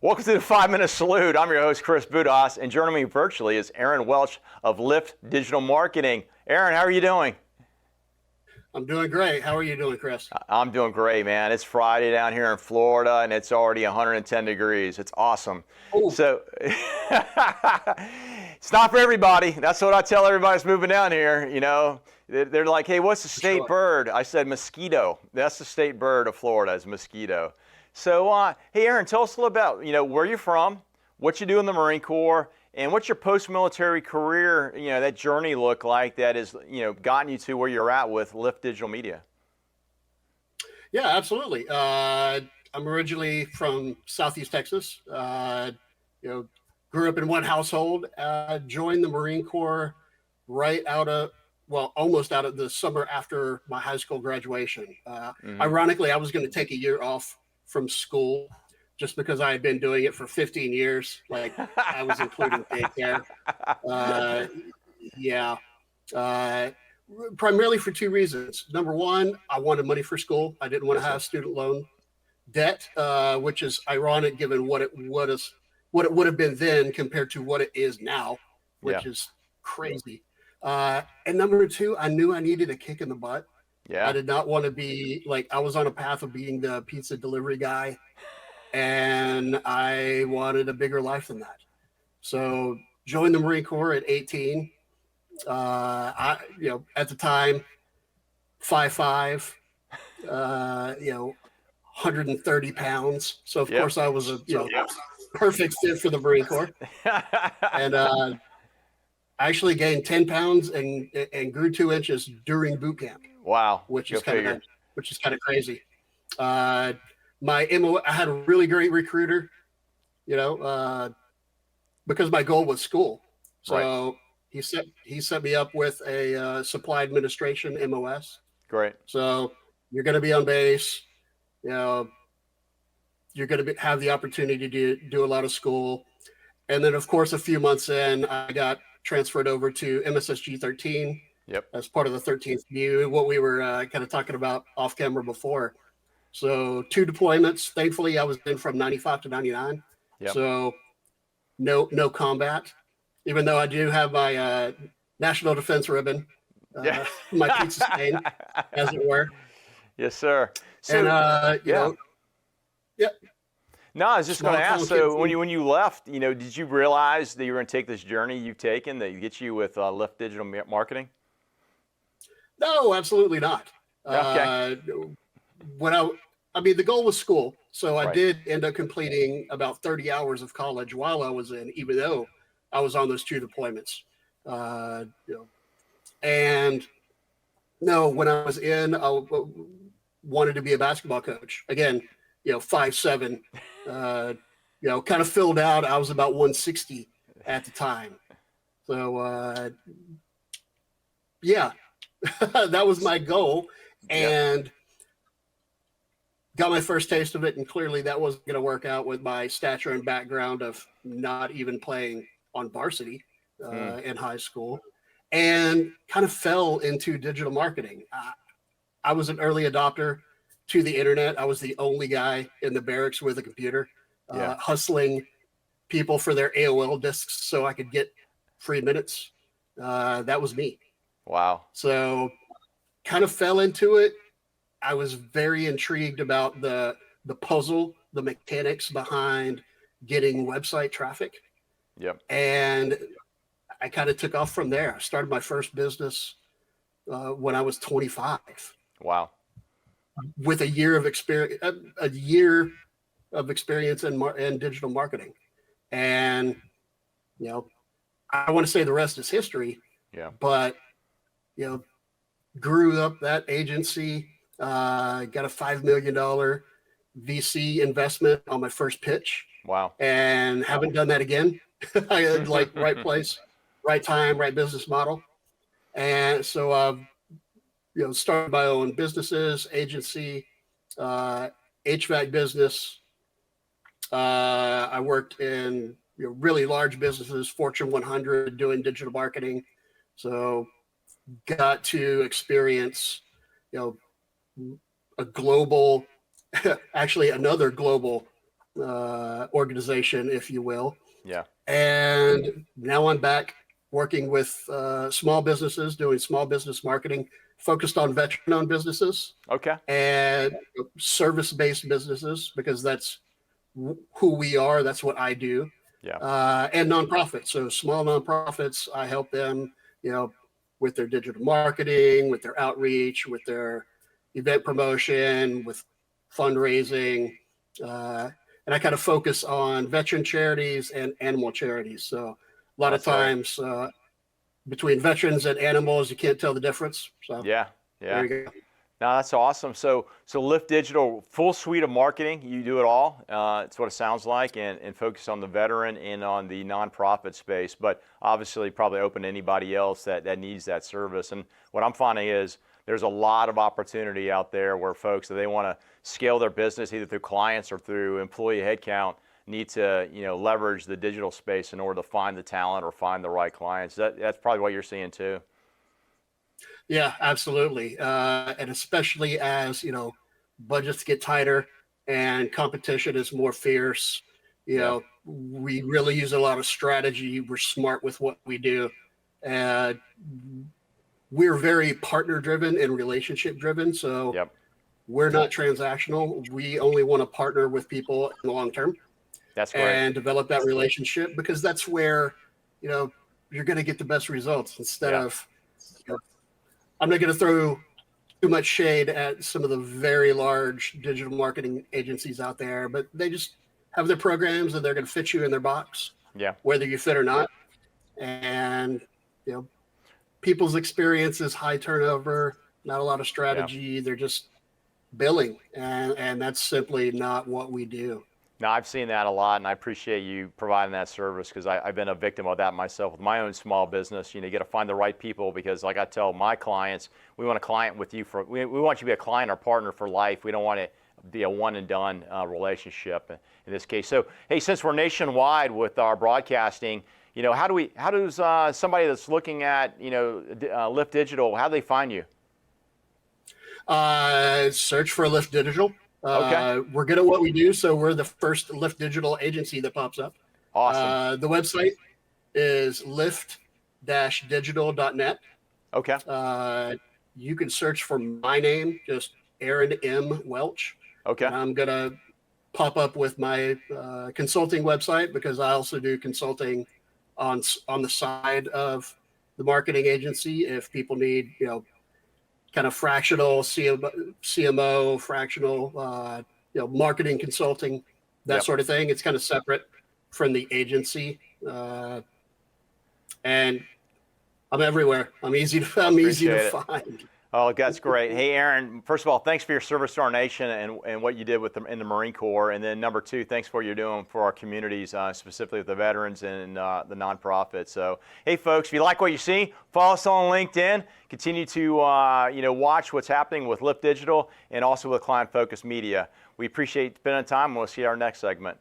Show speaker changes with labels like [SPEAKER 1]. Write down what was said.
[SPEAKER 1] Welcome to the 5-Minute Salute. I'm your host, Chris Budihas, and joining me virtually is Aaron Welch of Lift Digital Marketing. Aaron, how are you doing?
[SPEAKER 2] I'm doing great. How are you doing, Chris?
[SPEAKER 1] I'm doing great, man. It's Friday down here in Florida, and it's already 110 degrees. It's awesome.
[SPEAKER 2] Ooh.
[SPEAKER 1] So it's not for everybody. That's what I tell everybody that's moving down here. You know, they're like, hey, what's the state bird? I said mosquito. That's the state bird of Florida is mosquito. So, hey, Aaron, tell us a little about, where you're from, what you do in the Marine Corps, and what's your post-military career, that journey look like that has, gotten you to where you're at with Lift Digital Media.
[SPEAKER 2] Yeah, absolutely. I'm originally from Southeast Texas. Grew up in one household. Joined the Marine Corps almost out of the summer after my high school graduation. Ironically, I was going to take a year off from school just because I had been doing it for 15 years. Like I was including daycare. Primarily for two reasons. Number one, I wanted money for school. I didn't want to have student loan debt, which is ironic given what it would have been then compared to what it is now, which is crazy. And number two, I knew I needed a kick in the butt.
[SPEAKER 1] Yeah.
[SPEAKER 2] I did not want to be I was on a path of being the pizza delivery guy, and I wanted a bigger life than that. So joined the Marine Corps at 18. At the time, 5'5", 130 pounds. So of course I was a perfect fit for the Marine Corps. And I actually gained 10 pounds and grew 2 inches during boot camp.
[SPEAKER 1] Wow.
[SPEAKER 2] Which is kind of crazy. I had a really great recruiter, because my goal was school. So he set me up with a supply administration MOS.
[SPEAKER 1] Great.
[SPEAKER 2] So you're going to be on base. You're going to have the opportunity to do a lot of school. And then, of course, a few months in, I got transferred over to MSSG 13.
[SPEAKER 1] Yep.
[SPEAKER 2] As part of the 13th view, what we were kind of talking about off camera before. So 2 deployments. Thankfully, I was in from 95 to 99.
[SPEAKER 1] Yep.
[SPEAKER 2] So no combat, even though I do have my national defense ribbon, my pizza stain, as it were.
[SPEAKER 1] Yes, sir. So, No, I was just going to ask. So when you left, did you realize that you were going to take this journey you've taken that gets you with Lift Digital Marketing?
[SPEAKER 2] No, absolutely not.
[SPEAKER 1] Okay.
[SPEAKER 2] The goal was school. So I did end up completing about 30 hours of college while I was in, even though I was on those 2 deployments. And no, when I was in, I wanted to be a basketball coach. Again, 5'7", kind of filled out. I was about 160 at the time. So, that was my goal, and got my first taste of it. And clearly that wasn't going to work out with my stature and background of not even playing on varsity in high school, and kind of fell into digital marketing. I was an early adopter to the internet. I was the only guy in the barracks with a computer, hustling people for their AOL discs so I could get free minutes. That was me.
[SPEAKER 1] Wow.
[SPEAKER 2] So kind of fell into it. I was very intrigued about the puzzle, the mechanics behind getting website traffic.
[SPEAKER 1] Yep.
[SPEAKER 2] And I kind of took off from there. I started my first business when I was 25.
[SPEAKER 1] Wow.
[SPEAKER 2] With a year of experience in digital marketing. And, I want to say the rest is history.
[SPEAKER 1] Yeah.
[SPEAKER 2] But, grew up that agency, got a $5 million VC investment on my first pitch.
[SPEAKER 1] Wow.
[SPEAKER 2] And haven't done that again. I had right place, right time, right business model. And so started my own businesses, agency, HVAC business. I worked in really large businesses, Fortune 100, doing digital marketing. So got to experience, a global, actually another global organization, if you will.
[SPEAKER 1] Yeah.
[SPEAKER 2] And now I'm back working with small businesses, doing small business marketing, focused on veteran-owned businesses.
[SPEAKER 1] Okay.
[SPEAKER 2] And service-based businesses, because that's who we are. That's what I do.
[SPEAKER 1] Yeah.
[SPEAKER 2] And nonprofits. So small nonprofits, I help them, with their digital marketing, with their outreach, with their event promotion, with fundraising. And I kind of focus on veteran charities and animal charities. So a lot of times between veterans and animals, you can't tell the difference. So
[SPEAKER 1] yeah.
[SPEAKER 2] there you go.
[SPEAKER 1] No, that's awesome. So Lift Digital, full suite of marketing. You do it all. It's what it sounds like, and focus on the veteran and on the nonprofit space. But obviously, probably open to anybody else that needs that service. And what I'm finding is there's a lot of opportunity out there where folks, if they want to scale their business either through clients or through employee headcount, need to leverage the digital space in order to find the talent or find the right clients. That's probably what you're seeing too.
[SPEAKER 2] Yeah, absolutely. And especially as, budgets get tighter and competition is more fierce, we really use a lot of strategy. We're smart with what we do. And we're very partner driven and relationship driven. So we're not transactional. We only want to partner with people in the long term.
[SPEAKER 1] That's great.
[SPEAKER 2] And develop that relationship, because that's where, you're going to get the best results instead of, I'm not going to throw too much shade at some of the very large digital marketing agencies out there, but they just have their programs and they're going to fit you in their box, whether you fit or not. And, people's experience is high turnover, not a lot of strategy. They're just billing. And that's simply not what we do.
[SPEAKER 1] No, I've seen that a lot, and I appreciate you providing that service, because I've been a victim of that myself with my own small business. You got to find the right people, because like I tell my clients, we want a client with you we want you to be a client or partner for life. We don't want it to be a one and done relationship in this case. So, hey, since we're nationwide with our broadcasting, how does somebody that's looking at, Lift Digital, how do they find you?
[SPEAKER 2] Search for Lift Digital.
[SPEAKER 1] Okay.
[SPEAKER 2] We're good at what we do, so we're the first Lift Digital agency that pops up.
[SPEAKER 1] Awesome.
[SPEAKER 2] The website is lift-digital.net.
[SPEAKER 1] Okay.
[SPEAKER 2] You can search for my name, just Aaron M. Welch.
[SPEAKER 1] Okay.
[SPEAKER 2] And I'm going to pop up with my consulting website, because I also do consulting on the side of the marketing agency. If people need, kind of fractional CMO, fractional, marketing consulting, that sort of thing. It's kind of separate from the agency. And I'm everywhere. I'm easy to find.
[SPEAKER 1] Oh, that's great. Hey, Aaron, first of all, thanks for your service to our nation and what you did in the Marine Corps. And then number two, thanks for what you're doing for our communities, specifically with the veterans and the nonprofits. So, hey, folks, if you like what you see, follow us on LinkedIn. Continue to watch what's happening with Lift Digital and also with Client Focused Media. We appreciate spending time. We'll see you in our next segment.